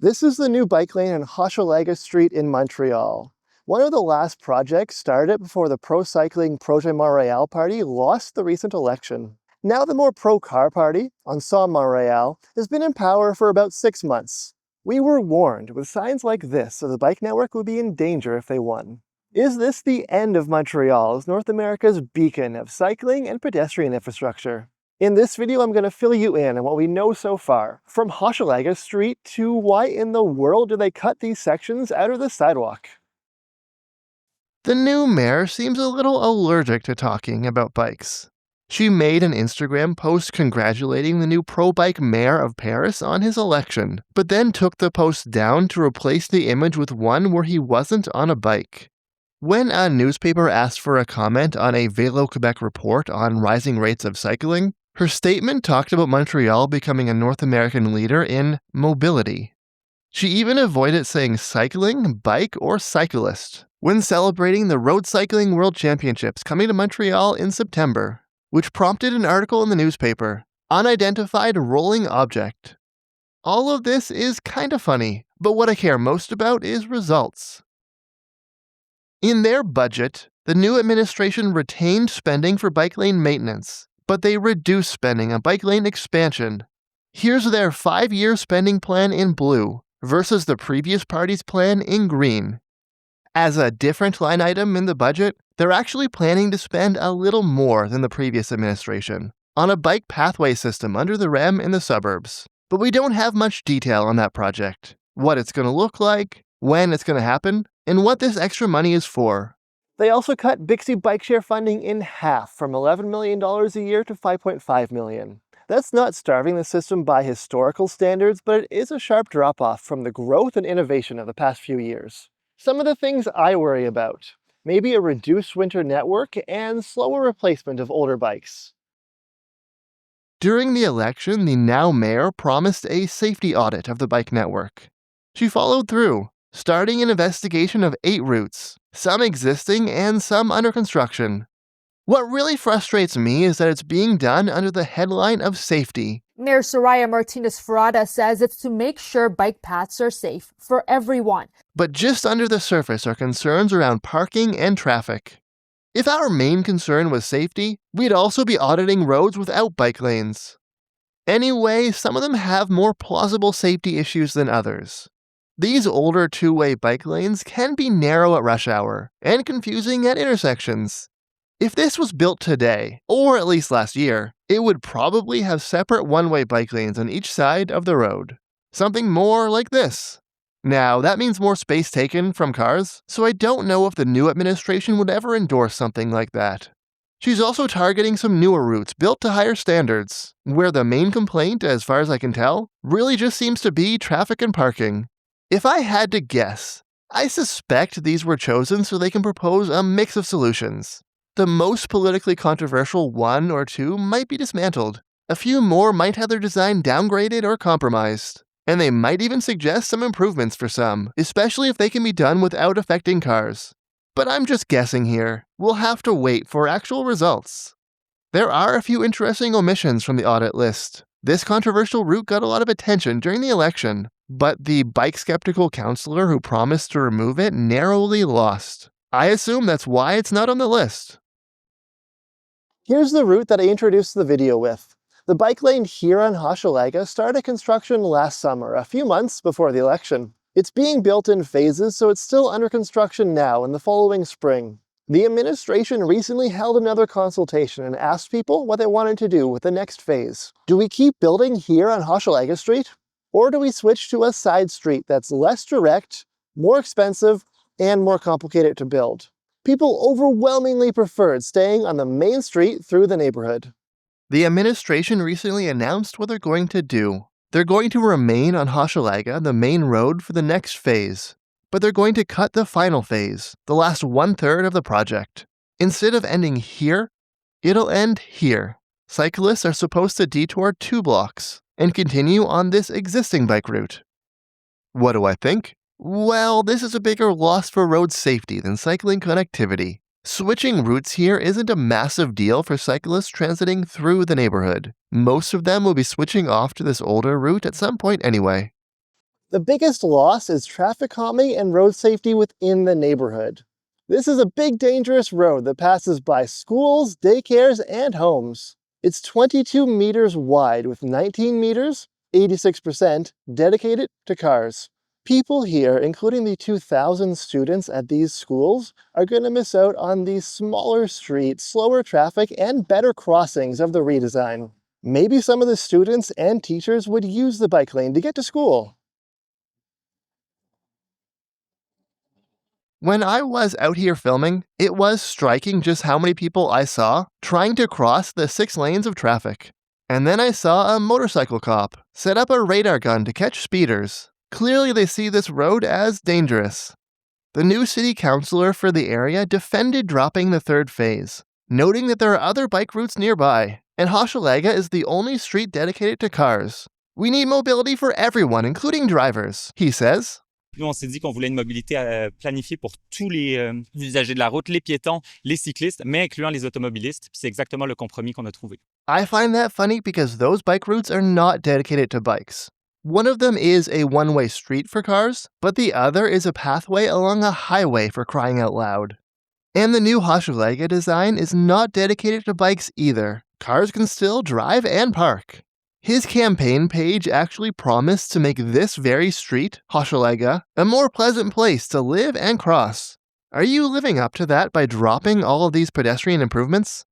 This is the new bike lane on Hochelaga Street in Montreal. One of the last projects started before the pro-cycling Projet Montreal party lost the recent election. Now the more pro-car party, Ensemble Montreal, has been in power for about 6 months. We were warned with signs like this that the bike network would be in danger if they won. Is this the end of Montreal as North America's beacon of cycling and pedestrian infrastructure? In this video, I'm going to fill you in on what we know so far, from Hochelaga Street to why in the world do they cut these sections out of the sidewalk. The new mayor seems a little allergic to talking about bikes. She made an Instagram post congratulating the new pro-bike mayor of Paris on his election, but then took the post down to replace the image with one where he wasn't on a bike. When a newspaper asked for a comment on a Vélo Québec report on rising rates of cycling, her statement talked about Montreal becoming a North American leader in mobility. She even avoided saying cycling, bike, or cyclist when celebrating the Road Cycling World Championships coming to Montreal in September, which prompted an article in the newspaper, Unidentified Rolling Object. All of this is kinda funny, but what I care most about is results. In their budget, the new administration retained spending for bike lane maintenance, but they reduced spending on bike lane expansion. Here's their 5-year spending plan in blue versus the previous party's plan in green. As a different line item in the budget, they're actually planning to spend a little more than the previous administration on a bike pathway system under the REM in the suburbs. But we don't have much detail on that project, what it's going to look like, when it's going to happen, and what this extra money is for. They also cut Bixby bike share funding in half from $11 million a year to $5.5 million. That's not starving the system by historical standards, but it is a sharp drop-off from the growth and innovation of the past few years. Some of the things I worry about: maybe a reduced winter network and slower replacement of older bikes. During the election, the now mayor promised a safety audit of the bike network. She followed through, starting an investigation of 8 routes, some existing and some under construction. What really frustrates me is that it's being done under the headline of safety. Mayor Soraya Martinez-Ferrada says it's to make sure bike paths are safe for everyone. But just under the surface are concerns around parking and traffic. If our main concern was safety, we'd also be auditing roads without bike lanes. Anyway, some of them have more plausible safety issues than others. These older two-way bike lanes can be narrow at rush hour and confusing at intersections. If this was built today, or at least last year, it would probably have separate one-way bike lanes on each side of the road. Something more like this. Now, that means more space taken from cars, so I don't know if the new administration would ever endorse something like that. She's also targeting some newer routes built to higher standards, where the main complaint, as far as I can tell, really just seems to be traffic and parking. If I had to guess, I suspect these were chosen so they can propose a mix of solutions. The most politically controversial 1 or 2 might be dismantled. A few more might have their design downgraded or compromised. And they might even suggest some improvements for some, especially if they can be done without affecting cars. But I'm just guessing here. We'll have to wait for actual results. There are a few interesting omissions from the audit list. This controversial route got a lot of attention during the election, but the bike-skeptical councillor who promised to remove it narrowly lost. I assume that's why it's not on the list. Here's the route that I introduced the video with. The bike lane here on Hochelaga started construction last summer, a few months before the election. It's being built in phases, so it's still under construction now in the following spring. The administration recently held another consultation and asked people what they wanted to do with the next phase. Do we keep building here on Hochelaga Street? Or do we switch to a side street that's less direct, more expensive, and more complicated to build? People overwhelmingly preferred staying on the main street through the neighborhood. The administration recently announced what they're going to do. They're going to remain on Hochelaga, the main road, for the next phase. But they're going to cut the final phase, the last 1/3 of the project. Instead of ending here, it'll end here. Cyclists are supposed to detour 2 blocks and continue on this existing bike route. What do I think? Well, this is a bigger loss for road safety than cycling connectivity. Switching routes here isn't a massive deal for cyclists transiting through the neighborhood. Most of them will be switching off to this older route at some point anyway. The biggest loss is traffic calming and road safety within the neighborhood. This is a big dangerous road that passes by schools, daycares, and homes. It's 22 meters wide with 19 meters, 86%, dedicated to cars. People here, including the 2,000 students at these schools, are going to miss out on the smaller streets, slower traffic, and better crossings of the redesign. Maybe some of the students and teachers would use the bike lane to get to school. When I was out here filming, it was striking just how many people I saw trying to cross the 6 lanes of traffic. And then I saw a motorcycle cop set up a radar gun to catch speeders. Clearly they see this road as dangerous. The new city councilor for the area defended dropping the 3rd phase, noting that there are other bike routes nearby, and Hochelaga is the only street dedicated to cars. We need mobility for everyone, including drivers, he says. Nous, on s'est dit qu'on voulait une mobilité planifiée pour tous les usagers de la route, les piétons, les cyclistes, mais incluant les automobilistes. Puis c'est exactement le compromis qu'on a trouvé. I find that funny because those bike routes are not dedicated to bikes. One of them is a one-way street for cars, but the other is a pathway along a highway, for crying out loud. And the new Hochelaga design is not dedicated to bikes either. Cars can still drive and park. His campaign page actually promised to make this very street, Hochelaga, a more pleasant place to live and cross. Are you living up to that by dropping all of these pedestrian improvements?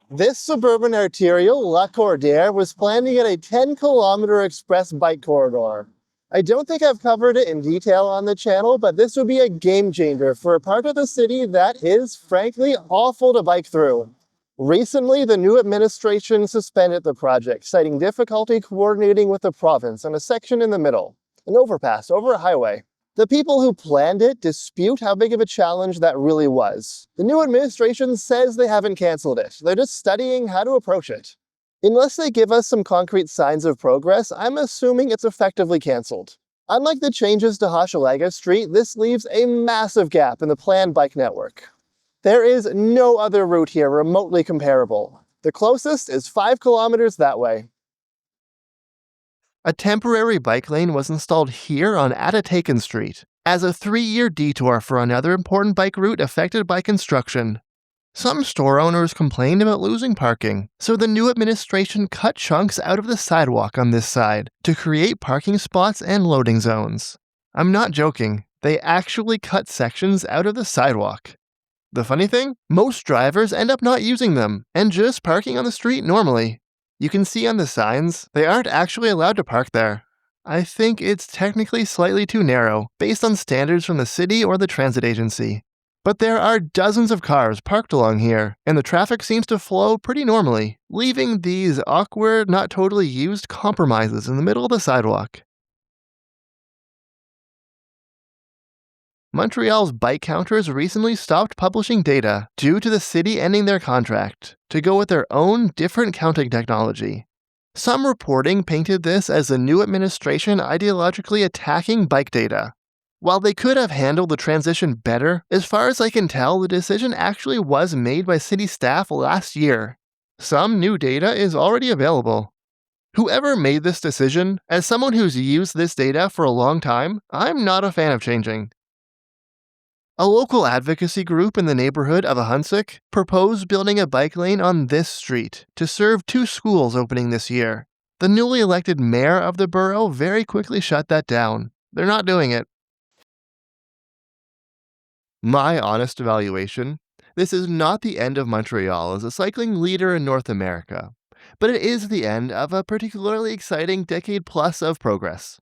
This suburban arterial, La Cordaire, was planned to get a 10-kilometer express bike corridor. I don't think I've covered it in detail on the channel, but this would be a game changer for a part of the city that is, frankly, awful to bike through. Recently, the new administration suspended the project, citing difficulty coordinating with the province on a section in the middle, an overpass over a highway. The people who planned it dispute how big of a challenge that really was. The new administration says they haven't canceled it. They're just studying how to approach it. Unless they give us some concrete signs of progress, I'm assuming it's effectively canceled. Unlike the changes to Hochelaga Street, this leaves a massive gap in the planned bike network. There is no other route here remotely comparable. The closest is 5 kilometers that way. A temporary bike lane was installed here on Atatakan Street as a 3-year detour for another important bike route affected by construction. Some store owners complained about losing parking, so the new administration cut chunks out of the sidewalk on this side to create parking spots and loading zones. I'm not joking, they actually cut sections out of the sidewalk. The funny thing? Most drivers end up not using them and just parking on the street normally. You can see on the signs, they aren't actually allowed to park there. I think it's technically slightly too narrow, based on standards from the city or the transit agency. But there are dozens of cars parked along here, and the traffic seems to flow pretty normally, leaving these awkward, not totally used compromises in the middle of the sidewalk. Montreal's bike counters recently stopped publishing data due to the city ending their contract to go with their own different counting technology. Some reporting painted this as the new administration ideologically attacking bike data. While they could have handled the transition better, as far as I can tell, the decision actually was made by city staff last year. Some new data is already available. Whoever made this decision, as someone who's used this data for a long time, I'm not a fan of changing. A local advocacy group in the neighborhood of Ahunsik proposed building a bike lane on this street to serve 2 schools opening this year. The newly elected mayor of the borough very quickly shut that down. They're not doing it. My honest evaluation, this is not the end of Montreal as a cycling leader in North America, but it is the end of a particularly exciting decade plus of progress.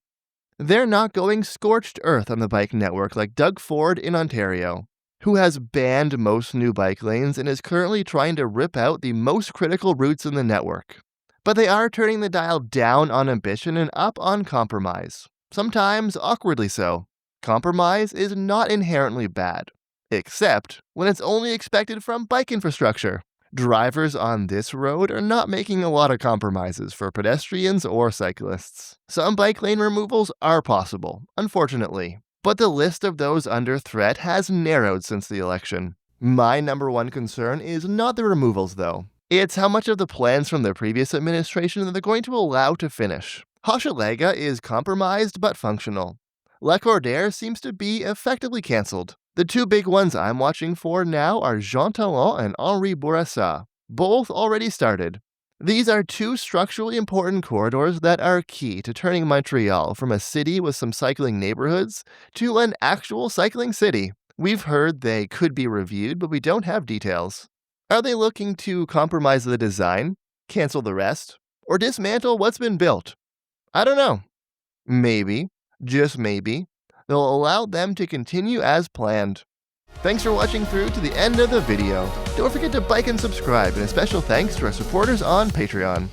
They're not going scorched earth on the bike network like Doug Ford in Ontario, who has banned most new bike lanes and is currently trying to rip out the most critical routes in the network. But they are turning the dial down on ambition and up on compromise, sometimes awkwardly so. Compromise is not inherently bad, except when it's only expected from bike infrastructure. Drivers on this road are not making a lot of compromises for pedestrians or cyclists. Some bike lane removals are possible, unfortunately, but the list of those under threat has narrowed since the election. My number one concern is not the removals, though. It's how much of the plans from the previous administration that they're going to allow to finish. Hochelaga is compromised but functional. Lacordaire seems to be effectively cancelled. The two big ones I'm watching for now are Jean Talon and Henri Bourassa, both already started. These are two structurally important corridors that are key to turning Montreal from a city with some cycling neighborhoods to an actual cycling city. We've heard they could be reviewed, but we don't have details. Are they looking to compromise the design, cancel the rest, or dismantle what's been built? I don't know. Maybe, just maybe, they'll allow them to continue as planned. Thanks for watching through to the end of the video. Don't forget to like and subscribe, and a special thanks to our supporters on Patreon.